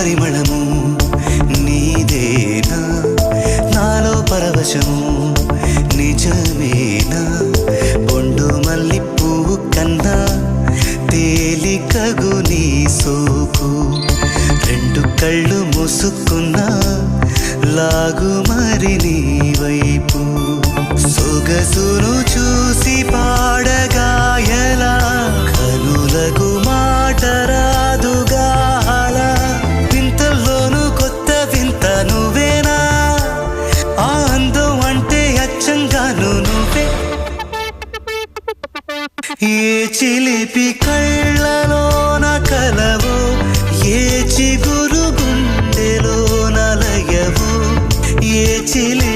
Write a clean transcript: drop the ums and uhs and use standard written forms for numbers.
పరిమళము నీదేనా నాలో పరవశము నిజమేనా బొండు మల్లి పువ్వు కన్నా తేలికగు నీ సోకు రెండు కళ్ళు మూసుకున్నా లాగు మరి నీ వైపు సొగసును చూసి పాడగాయలా కనులకు మాట రాదుగా అలా వింతల్లోనూ కొత్త వింత నువ్వేనా ఆ అందం అంటే అచ్చంగాను నువ్వే ఏ చిలిపి కళ్ళలోన కలవో ఏ చిగురు గుండెలో నలయవో ఏ చిలి